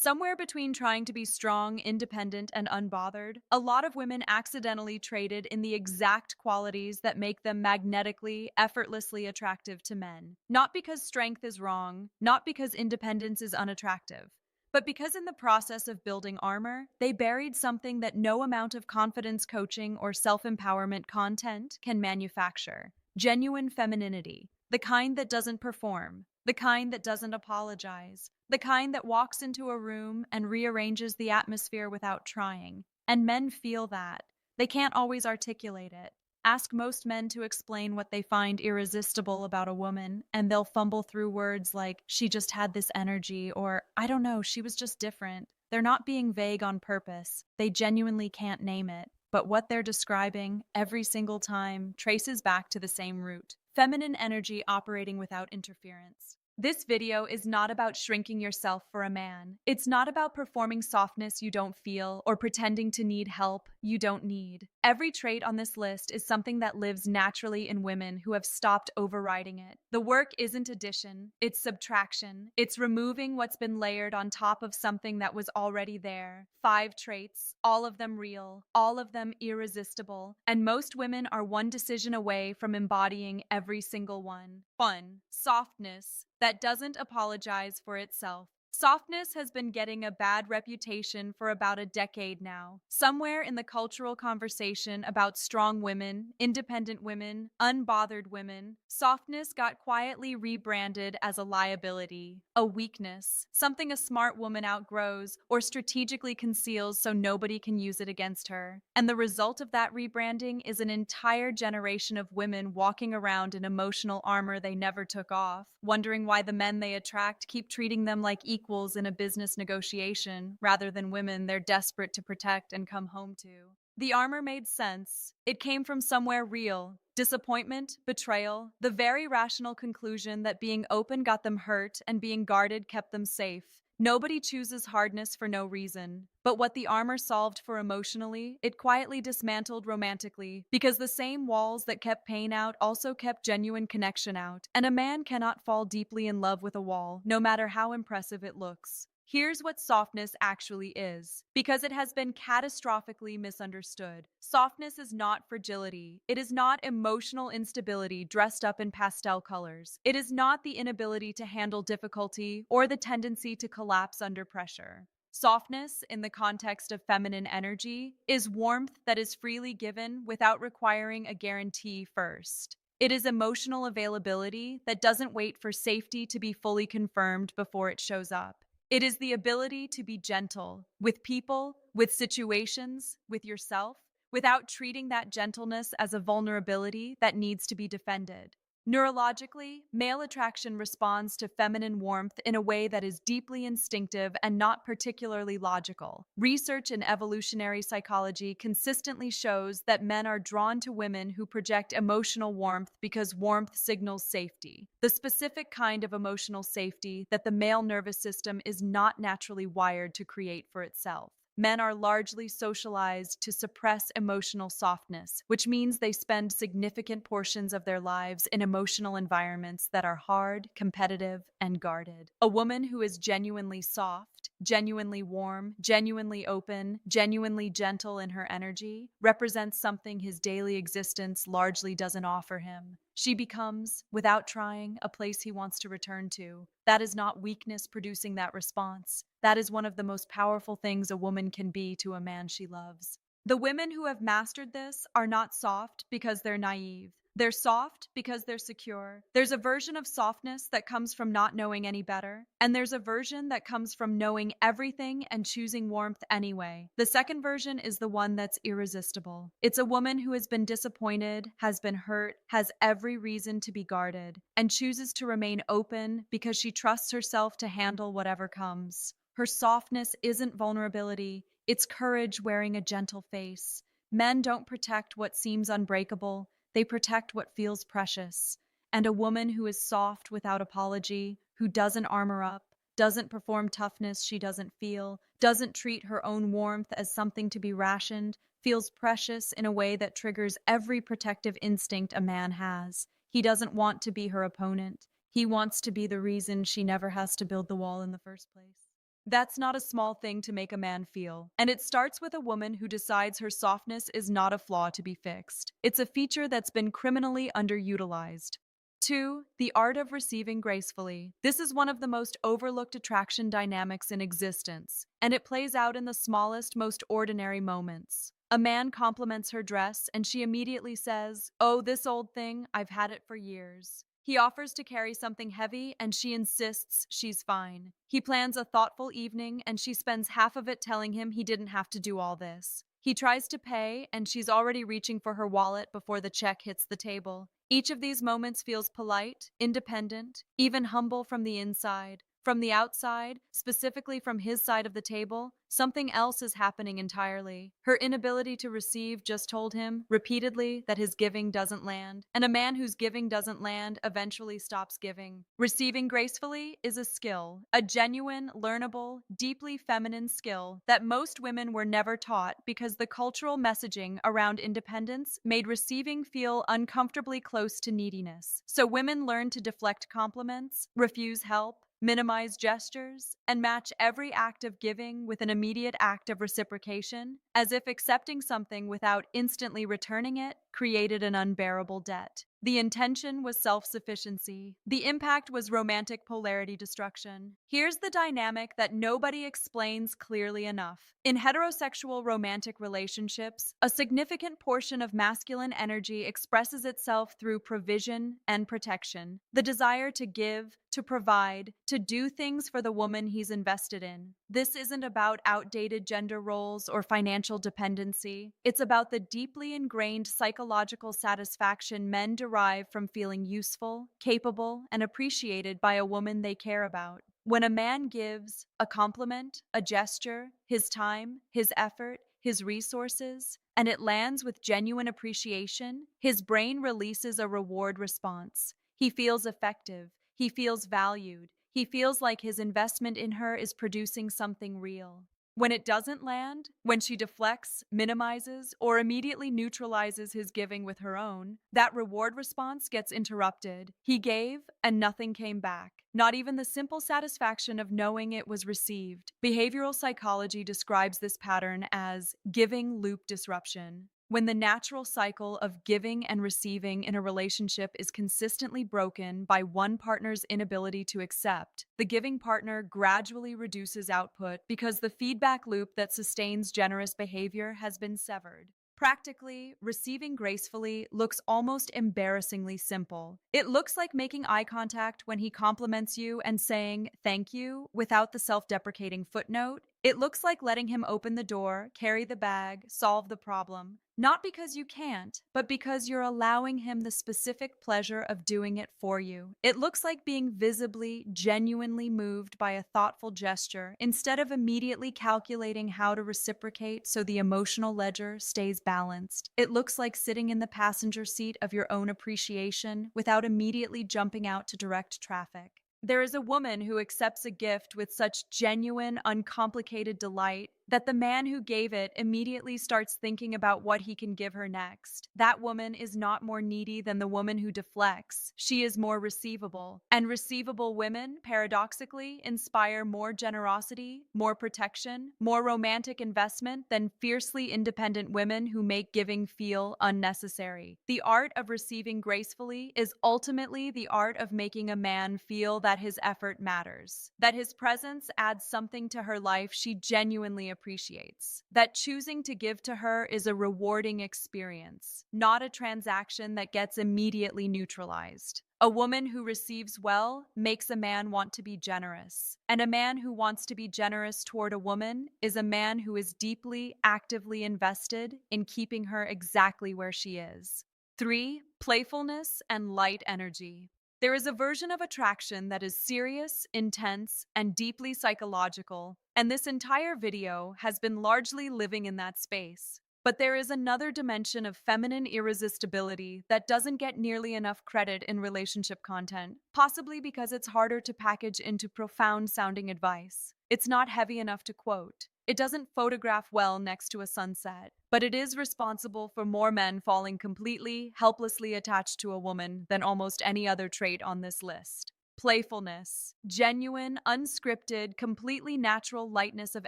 Somewhere between trying to be strong, independent, and unbothered, a lot of women accidentally traded in the exact qualities that make them magnetically, effortlessly attractive to men. Not because strength is wrong, not because independence is unattractive, but because in the process of building armor, they buried something that no amount of confidence coaching or self empowerment content can manufacture: genuine femininity, the kind that doesn't perform, the kind that doesn't apologize, the kind that walks into a room and rearranges the atmosphere without trying. And men feel that. They can't always articulate it. Ask most men to explain what they find irresistible about a woman, and they'll fumble through words like, she just had this energy, or I don't know, she was just different. They're not being vague on purpose. They genuinely can't name it. But what they're describing every single time traces back to the same root: feminine energy operating without interference. This video is not about shrinking yourself for a man. It's not about performing softness you don't feel or pretending to need help you don't need. Every trait on this list is something that lives naturally in women who have stopped overriding it. The work isn't addition, it's subtraction. It's removing what's been layered on top of something that was already there. 5 traits, all of them real, all of them irresistible, and most women are one decision away from embodying every single one. 1. Softness that doesn't apologize for itself. Softness has been getting a bad reputation for about a decade now. Somewhere in the cultural conversation about strong women, independent women, unbothered women, softness got quietly rebranded as a liability, a weakness, something a smart woman outgrows or strategically conceals so nobody can use it against her. And the result of that rebranding is an entire generation of women walking around in emotional armor they never took off, wondering why the men they attract keep treating them like equals in a business negotiation rather than women they're desperate to protect and come home to. The armor made sense. It came from somewhere real: disappointment, betrayal, the very rational conclusion that being open got them hurt and being guarded kept them safe. Nobody chooses hardness for no reason. But what the armor solved for emotionally, it quietly dismantled romantically, because the same walls that kept pain out also kept genuine connection out, and a man cannot fall deeply in love with a wall, no matter how impressive it looks. Here's what softness actually is, because it has been catastrophically misunderstood. Softness is not fragility. It is not emotional instability dressed up in pastel colors. It is not the inability to handle difficulty or the tendency to collapse under pressure. Softness, in the context of feminine energy, is warmth that is freely given without requiring a guarantee first. It is emotional availability that doesn't wait for safety to be fully confirmed before it shows up. It is the ability to be gentle with people, with situations, with yourself, without treating that gentleness as a vulnerability that needs to be defended. Neurologically, male attraction responds to feminine warmth in a way that is deeply instinctive and not particularly logical. Research in evolutionary psychology consistently shows that men are drawn to women who project emotional warmth because warmth signals safety, the specific kind of emotional safety that the male nervous system is not naturally wired to create for itself. Men are largely socialized to suppress emotional softness, which means they spend significant portions of their lives in emotional environments that are hard, competitive, and guarded. A woman who is genuinely soft, genuinely warm, genuinely open, genuinely gentle in her energy represents something his daily existence largely doesn't offer him. She becomes, without trying, a place he wants to return to. That is not weakness producing that response. That is one of the most powerful things a woman can be to a man she loves. The women who have mastered this are not soft because they're naive. They're soft because they're secure. There's a version of softness that comes from not knowing any better, and there's a version that comes from knowing everything and choosing warmth anyway. The second version is the one that's irresistible. It's a woman who has been disappointed, has been hurt, has every reason to be guarded, and chooses to remain open because she trusts herself to handle whatever comes. Her softness isn't vulnerability, it's courage wearing a gentle face. Men don't protect what seems unbreakable, they protect what feels precious. And a woman who is soft without apology, who doesn't armor up, doesn't perform toughness she doesn't feel, doesn't treat her own warmth as something to be rationed, feels precious in a way that triggers every protective instinct a man has. He doesn't want to be her opponent. He wants to be the reason she never has to build the wall in the first place. That's not a small thing to make a man feel. And it starts with a woman who decides her softness is not a flaw to be fixed. It's a feature that's been criminally underutilized. 2. The art of receiving gracefully. This is one of the most overlooked attraction dynamics in existence, and it plays out in the smallest, most ordinary moments. A man compliments her dress, and she immediately says, "Oh, this old thing, I've had it for years." He offers to carry something heavy, and she insists she's fine. He plans a thoughtful evening, and she spends half of it telling him he didn't have to do all this. He tries to pay, and she's already reaching for her wallet before the check hits the table. Each of these moments feels polite, independent, even humble from the inside. From the outside, specifically from his side of the table, something else is happening entirely. Her inability to receive just told him, repeatedly, that his giving doesn't land. And a man whose giving doesn't land eventually stops giving. Receiving gracefully is a skill, a genuine, learnable, deeply feminine skill that most women were never taught because the cultural messaging around independence made receiving feel uncomfortably close to neediness. So women learn to deflect compliments, refuse help, minimize gestures, and match every act of giving with an immediate act of reciprocation, as if accepting something without instantly returning it created an unbearable debt. The intention was self-sufficiency. The impact was romantic polarity destruction. Here's the dynamic that nobody explains clearly enough. In heterosexual romantic relationships, a significant portion of masculine energy expresses itself through provision and protection. The desire to give, to provide, to do things for the woman he's invested in. This isn't about outdated gender roles or financial dependency. It's about the deeply ingrained psychological satisfaction men derive from feeling useful, capable, and appreciated by a woman they care about. When a man gives a compliment, a gesture, his time, his effort, his resources, and it lands with genuine appreciation, his brain releases a reward response. He feels effective. He feels valued. He feels like his investment in her is producing something real. When it doesn't land, when she deflects, minimizes, or immediately neutralizes his giving with her own, that reward response gets interrupted. He gave, and nothing came back. Not even the simple satisfaction of knowing it was received. Behavioral psychology describes this pattern as giving loop disruption. When the natural cycle of giving and receiving in a relationship is consistently broken by one partner's inability to accept, the giving partner gradually reduces output because the feedback loop that sustains generous behavior has been severed. Practically, receiving gracefully looks almost embarrassingly simple. It looks like making eye contact when he compliments you and saying thank you without the self-deprecating footnote. It looks like letting him open the door, carry the bag, solve the problem. Not because you can't, but because you're allowing him the specific pleasure of doing it for you. It looks like being visibly, genuinely moved by a thoughtful gesture instead of immediately calculating how to reciprocate so the emotional ledger stays balanced. It looks like sitting in the passenger seat of your own appreciation without immediately jumping out to direct traffic. There is a woman who accepts a gift with such genuine, uncomplicated delight that the man who gave it immediately starts thinking about what he can give her next. That woman is not more needy than the woman who deflects. She is more receivable. And receivable women, paradoxically, inspire more generosity, more protection, more romantic investment than fiercely independent women who make giving feel unnecessary. The art of receiving gracefully is ultimately the art of making a man feel that his effort matters, that his presence adds something to her life she genuinely appreciates, that choosing to give to her is a rewarding experience, not a transaction that gets immediately neutralized. A woman who receives well makes a man want to be generous, and a man who wants to be generous toward a woman is a man who is deeply, actively invested in keeping her exactly where she is. 3. Playfulness and light energy. There is a version of attraction that is serious, intense, and deeply psychological, and this entire video has been largely living in that space. But there is another dimension of feminine irresistibility that doesn't get nearly enough credit in relationship content, possibly because it's harder to package into profound-sounding advice. It's not heavy enough to quote. It doesn't photograph well next to a sunset, but it is responsible for more men falling completely, helplessly attached to a woman than almost any other trait on this list. Playfulness, genuine, unscripted, completely natural lightness of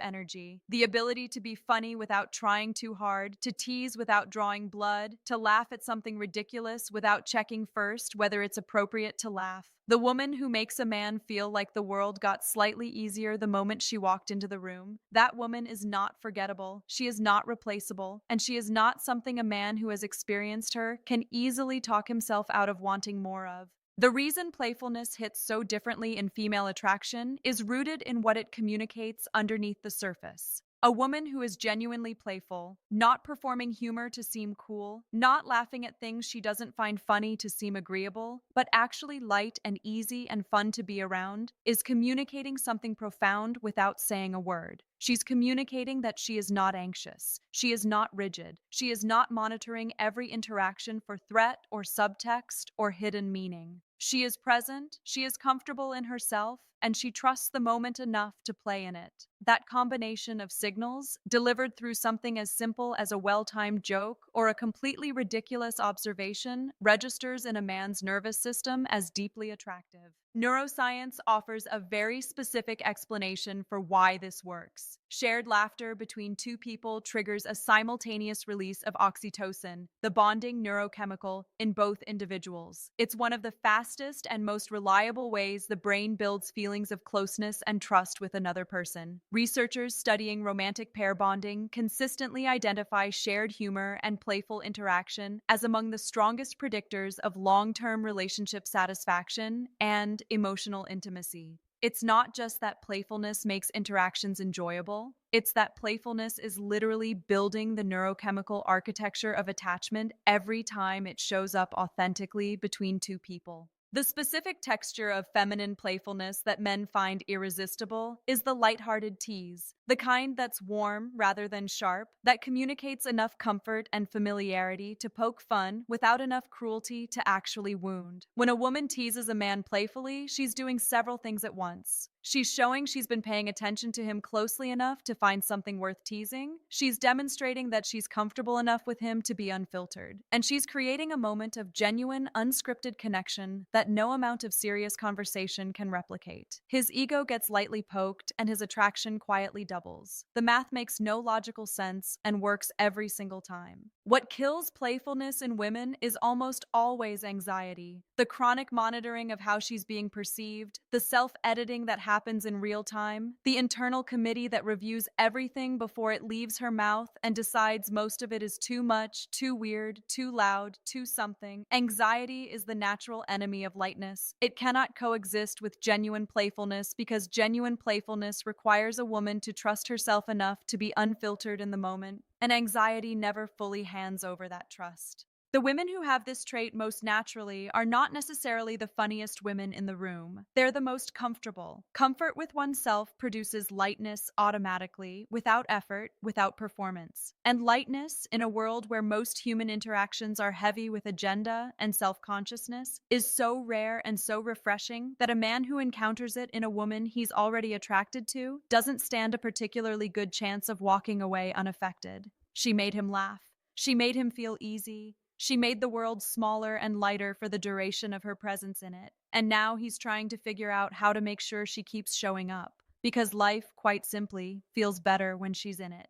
energy, the ability to be funny without trying too hard, to tease without drawing blood, to laugh at something ridiculous without checking first whether it's appropriate to laugh. The woman who makes a man feel like the world got slightly easier the moment she walked into the room. That woman is not forgettable, she is not replaceable, and she is not something a man who has experienced her can easily talk himself out of wanting more of. The reason playfulness hits so differently in female attraction is rooted in what it communicates underneath the surface. A woman who is genuinely playful, not performing humor to seem cool, not laughing at things she doesn't find funny to seem agreeable, but actually light and easy and fun to be around, is communicating something profound without saying a word. She's communicating that she is not anxious. She is not rigid. She is not monitoring every interaction for threat or subtext or hidden meaning. She is present, she is comfortable in herself, and she trusts the moment enough to play in it. That combination of signals, delivered through something as simple as a well-timed joke or a completely ridiculous observation, registers in a man's nervous system as deeply attractive. Neuroscience offers a very specific explanation for why this works. Shared laughter between two people triggers a simultaneous release of oxytocin, the bonding neurochemical, in both individuals. It's one of the fastest and most reliable ways the brain builds feelings of closeness and trust with another person. Researchers studying romantic pair bonding consistently identify shared humor and playful interaction as among the strongest predictors of long-term relationship satisfaction and emotional intimacy. It's not just that playfulness makes interactions enjoyable, it's that playfulness is literally building the neurochemical architecture of attachment every time it shows up authentically between two people. The specific texture of feminine playfulness that men find irresistible is the lighthearted tease, the kind that's warm rather than sharp, that communicates enough comfort and familiarity to poke fun without enough cruelty to actually wound. When a woman teases a man playfully, she's doing several things at once. She's showing she's been paying attention to him closely enough to find something worth teasing. She's demonstrating that she's comfortable enough with him to be unfiltered. And she's creating a moment of genuine, unscripted connection that no amount of serious conversation can replicate. His ego gets lightly poked, and his attraction quietly doubles. The math makes no logical sense and works every single time. What kills playfulness in women is almost always anxiety. The chronic monitoring of how she's being perceived, the self-editing that happens in real time, the internal committee that reviews everything before it leaves her mouth and decides most of it is too much, too weird, too loud, too something. Anxiety is the natural enemy of lightness. It cannot coexist with genuine playfulness because genuine playfulness requires a woman to trust herself enough to be unfiltered in the moment, and anxiety never fully hands over that trust. The women who have this trait most naturally are not necessarily the funniest women in the room. They're the most comfortable. Comfort with oneself produces lightness automatically, without effort, without performance. And lightness, in a world where most human interactions are heavy with agenda and self-consciousness, is so rare and so refreshing that a man who encounters it in a woman he's already attracted to doesn't stand a particularly good chance of walking away unaffected. She made him laugh. She made him feel easy. She made the world smaller and lighter for the duration of her presence in it, and now he's trying to figure out how to make sure she keeps showing up, because life, quite simply, feels better when she's in it.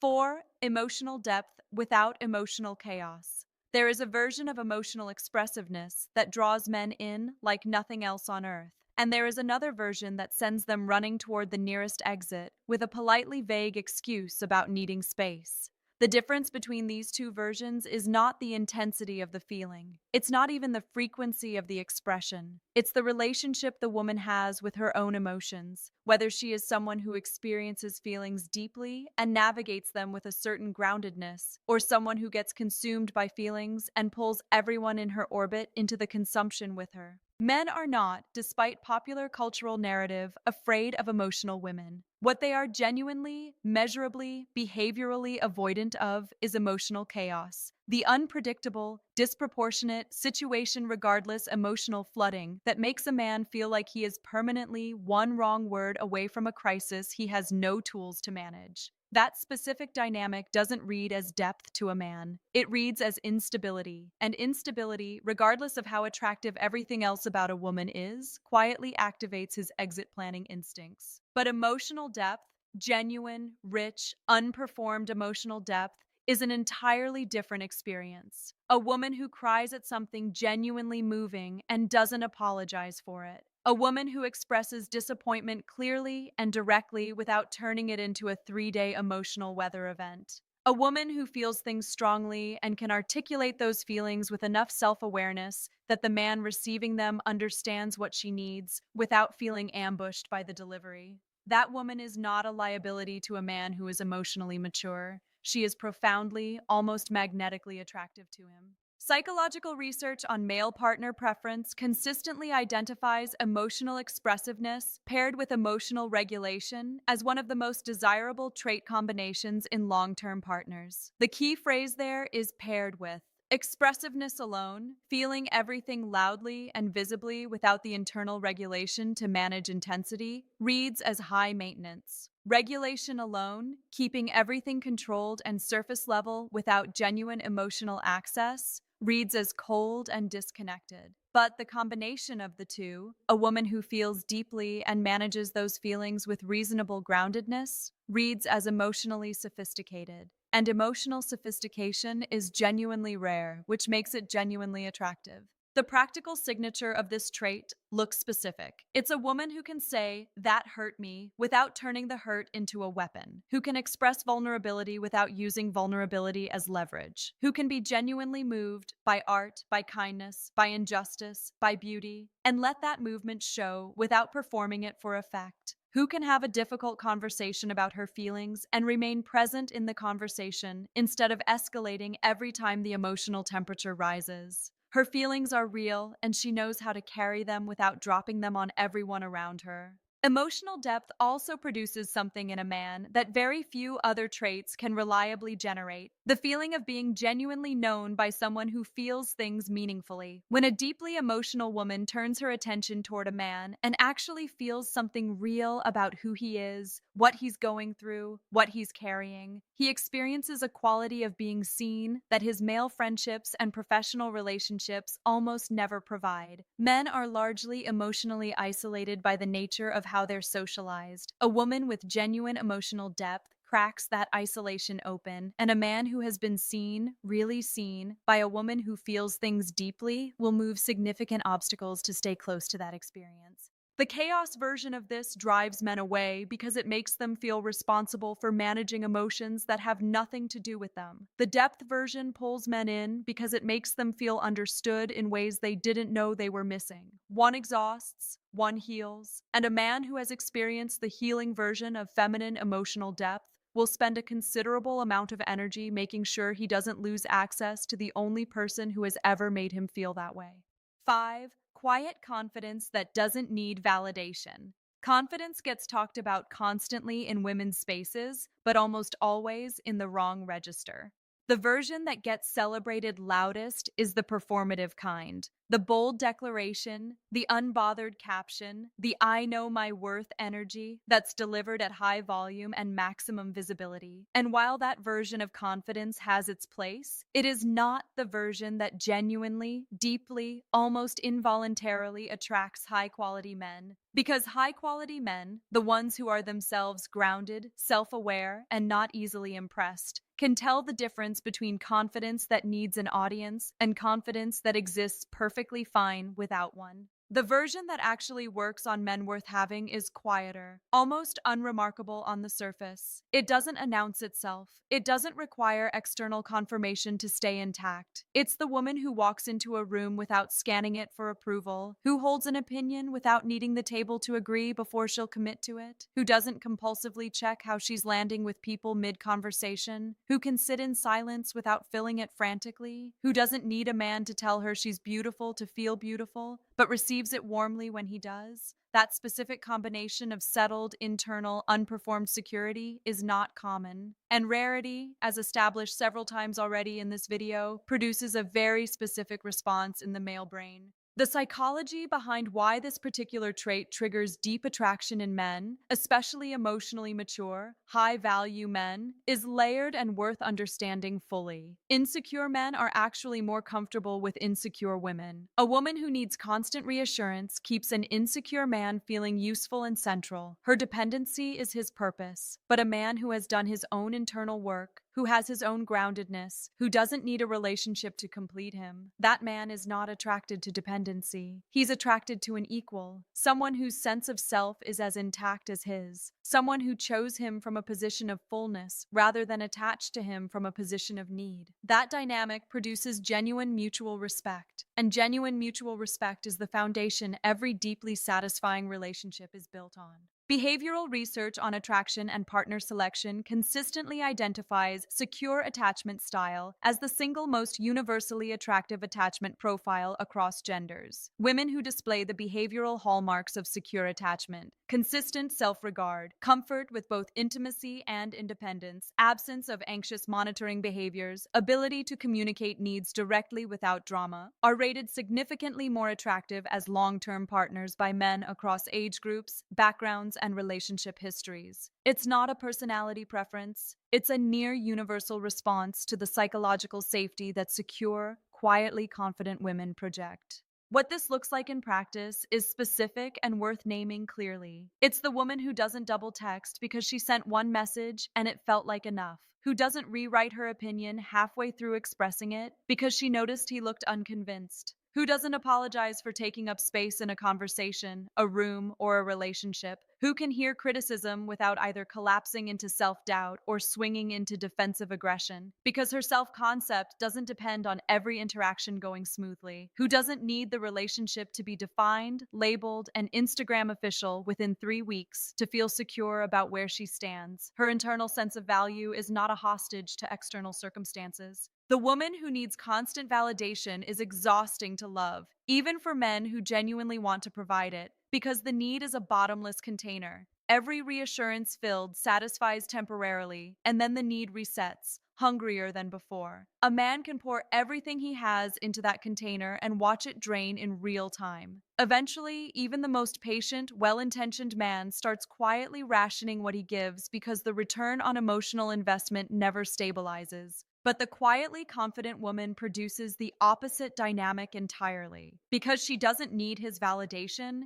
4. Emotional depth without emotional chaos. There is a version of emotional expressiveness that draws men in like nothing else on earth, and there is another version that sends them running toward the nearest exit with a politely vague excuse about needing space. The difference between these two versions is not the intensity of the feeling. It's not even the frequency of the expression. It's the relationship the woman has with her own emotions, whether she is someone who experiences feelings deeply and navigates them with a certain groundedness, or someone who gets consumed by feelings and pulls everyone in her orbit into the consumption with her. Men are not, despite popular cultural narrative, afraid of emotional women. What they are genuinely, measurably, behaviorally avoidant of is emotional chaos. The unpredictable, disproportionate, situation-regardless emotional flooding that makes a man feel like he is permanently one wrong word away from a crisis he has no tools to manage. That specific dynamic doesn't read as depth to a man. It reads as instability. And instability, regardless of how attractive everything else about a woman is, quietly activates his exit planning instincts. But emotional depth, genuine, rich, unperformed emotional depth, is an entirely different experience. A woman who cries at something genuinely moving and doesn't apologize for it. A woman who expresses disappointment clearly and directly without turning it into a 3-day emotional weather event. A woman who feels things strongly and can articulate those feelings with enough self awareness that the man receiving them understands what she needs without feeling ambushed by the delivery. That woman is not a liability to a man who is emotionally mature. She is profoundly, almost magnetically attractive to him. Psychological research on male partner preference consistently identifies emotional expressiveness paired with emotional regulation as one of the most desirable trait combinations in long term partners. The key phrase there is paired with. Expressiveness alone, feeling everything loudly and visibly without the internal regulation to manage intensity, reads as high maintenance. Regulation alone, keeping everything controlled and surface level without genuine emotional access, reads as cold and disconnected. But the combination of the two, a woman who feels deeply and manages those feelings with reasonable groundedness, reads as emotionally sophisticated. And emotional sophistication is genuinely rare, which makes it genuinely attractive. The practical signature of this trait looks specific. It's a woman who can say, "That hurt me," without turning the hurt into a weapon, who can express vulnerability without using vulnerability as leverage, who can be genuinely moved by art, by kindness, by injustice, by beauty, and let that movement show without performing it for effect. Who can have a difficult conversation about her feelings and remain present in the conversation instead of escalating every time the emotional temperature rises. Her feelings are real, and she knows how to carry them without dropping them on everyone around her. Emotional depth also produces something in a man that very few other traits can reliably generate: the feeling of being genuinely known by someone who feels things meaningfully. When a deeply emotional woman turns her attention toward a man and actually feels something real about who he is, what he's going through, what he's carrying, he experiences a quality of being seen that his male friendships and professional relationships almost never provide. Men are largely emotionally isolated by the nature of how they're socialized. A woman with genuine emotional depth cracks that isolation open, and a man who has been seen, really seen, by a woman who feels things deeply will move significant obstacles to stay close to that experience. The chaos version of this drives men away because it makes them feel responsible for managing emotions that have nothing to do with them. The depth version pulls men in because it makes them feel understood in ways they didn't know they were missing. One exhausts, one heals, and a man who has experienced the healing version of feminine emotional depth will spend a considerable amount of energy making sure he doesn't lose access to the only person who has ever made him feel that way. 5. Quiet confidence that doesn't need validation. Confidence gets talked about constantly in women's spaces, but almost always in the wrong register. The version that gets celebrated loudest is the performative kind. The bold declaration, the unbothered caption, the "I know my worth" energy that's delivered at high volume and maximum visibility. And while that version of confidence has its place, it is not the version that genuinely, deeply, almost involuntarily attracts high quality men. Because high quality men, the ones who are themselves grounded, self aware, and not easily impressed, can tell the difference between confidence that needs an audience and confidence that exists perfectly fine without one. The version that actually works on men worth having is quieter, almost unremarkable on the surface. It doesn't announce itself. It doesn't require external confirmation to stay intact. It's the woman who walks into a room without scanning it for approval, who holds an opinion without needing the table to agree before she'll commit to it, who doesn't compulsively check how she's landing with people mid-conversation, who can sit in silence without filling it frantically, who doesn't need a man to tell her she's beautiful to feel beautiful, but receives it warmly when he does. That specific combination of settled, internal, unperformed security is not common. And rarity, as established several times already in this video, produces a very specific response in the male brain. The psychology behind why this particular trait triggers deep attraction in men, especially emotionally mature, high value men, is layered and worth understanding fully. Insecure men are actually more comfortable with insecure women. A woman who needs constant reassurance keeps an insecure man feeling useful and central. Her dependency is his purpose. But a man who has done his own internal work, who has his own groundedness, who doesn't need a relationship to complete him, that man is not attracted to dependency. He's attracted to an equal, someone whose sense of self is as intact as his, someone who chose him from a position of fullness rather than attached to him from a position of need. That dynamic produces genuine mutual respect, and genuine mutual respect is the foundation every deeply satisfying relationship is built on. Behavioral research on attraction and partner selection consistently identifies secure attachment style as the single most universally attractive attachment profile across genders. Women who display the behavioral hallmarks of secure attachment, consistent self-regard, comfort with both intimacy and independence, absence of anxious monitoring behaviors, ability to communicate needs directly without drama, are rated significantly more attractive as long-term partners by men across age groups, backgrounds, and relationship histories. It's not a personality preference, it's a near universal response to the psychological safety that secure, quietly confident women project. What this looks like in practice is specific and worth naming clearly. It's the woman who doesn't double text because she sent one message and it felt like enough, who doesn't rewrite her opinion halfway through expressing it because she noticed he looked unconvinced, who doesn't apologize for taking up space in a conversation, a room, or a relationship, who can hear criticism without either collapsing into self-doubt or swinging into defensive aggression, because her self-concept doesn't depend on every interaction going smoothly, who doesn't need the relationship to be defined, labeled, and Instagram official within 3 weeks to feel secure about where she stands. Her internal sense of value is not a hostage to external circumstances. The woman who needs constant validation is exhausting to love, even for men who genuinely want to provide it, because the need is a bottomless container. Every reassurance filled satisfies temporarily, and then the need resets, hungrier than before. A man can pour everything he has into that container and watch it drain in real time. Eventually, even the most patient, well-intentioned man starts quietly rationing what he gives because the return on emotional investment never stabilizes. But the quietly confident woman produces the opposite dynamic entirely. Because she doesn't need his validation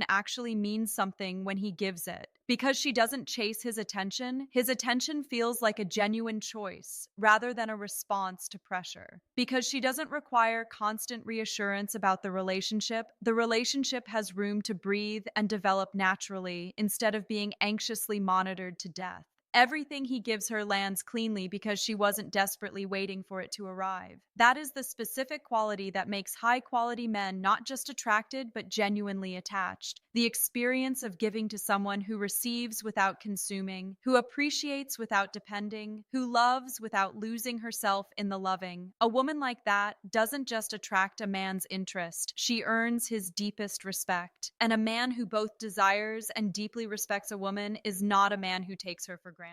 actually means something when he gives it. Because she doesn't chase his attention feels like a genuine choice rather than a response to pressure. Because she doesn't require constant reassurance about the relationship has room to breathe and develop naturally instead of being anxiously monitored to death. Everything he gives her lands cleanly because she wasn't desperately waiting for it to arrive. That is the specific quality that makes high-quality men not just attracted but genuinely attached. The experience of giving to someone who receives without consuming, who appreciates without depending, who loves without losing herself in the loving. A woman like that doesn't just attract a man's interest, she earns his deepest respect. And a man who both desires and deeply respects a woman is not a man who takes her for granted.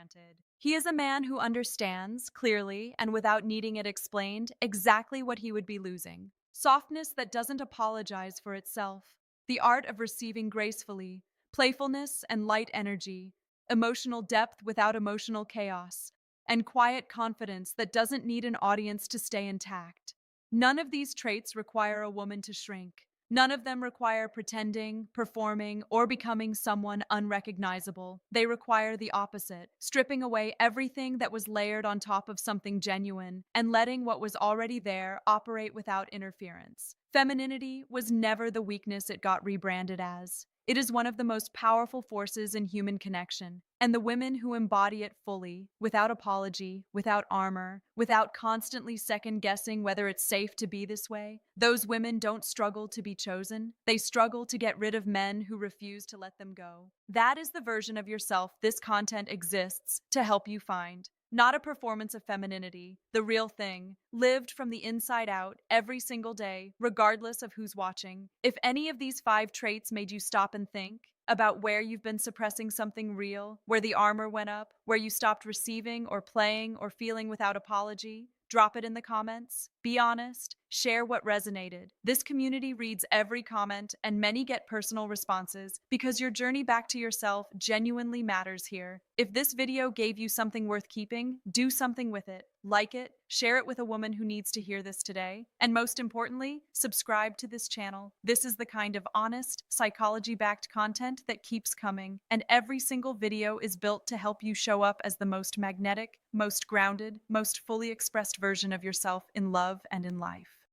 He is a man who understands, clearly and without needing it explained, exactly what he would be losing. Softness that doesn't apologize for itself. The art of receiving gracefully. Playfulness and light energy. Emotional depth without emotional chaos. And quiet confidence that doesn't need an audience to stay intact. None of these traits require a woman to shrink. None of them require pretending, performing, or becoming someone unrecognizable. They require the opposite, stripping away everything that was layered on top of something genuine and letting what was already there operate without interference. Femininity was never the weakness it got rebranded as. It is one of the most powerful forces in human connection, and the women who embody it fully, without apology, without armor, without constantly second-guessing whether it's safe to be this way, those women don't struggle to be chosen. They struggle to get rid of men who refuse to let them go. That is the version of yourself this content exists to help you find. Not a performance of femininity, the real thing, lived from the inside out every single day, regardless of who's watching. If any of these 5 traits made you stop and think about where you've been suppressing something real, where the armor went up, where you stopped receiving or playing or feeling without apology, drop it in the comments. Be honest, share what resonated. This community reads every comment, and many get personal responses because your journey back to yourself genuinely matters here. If this video gave you something worth keeping, do something with it. Like it, share it with a woman who needs to hear this today, and most importantly, subscribe to this channel. This is the kind of honest, psychology-backed content that keeps coming, and every single video is built to help you show up as the most magnetic, most grounded, most fully expressed version of yourself in love and in life.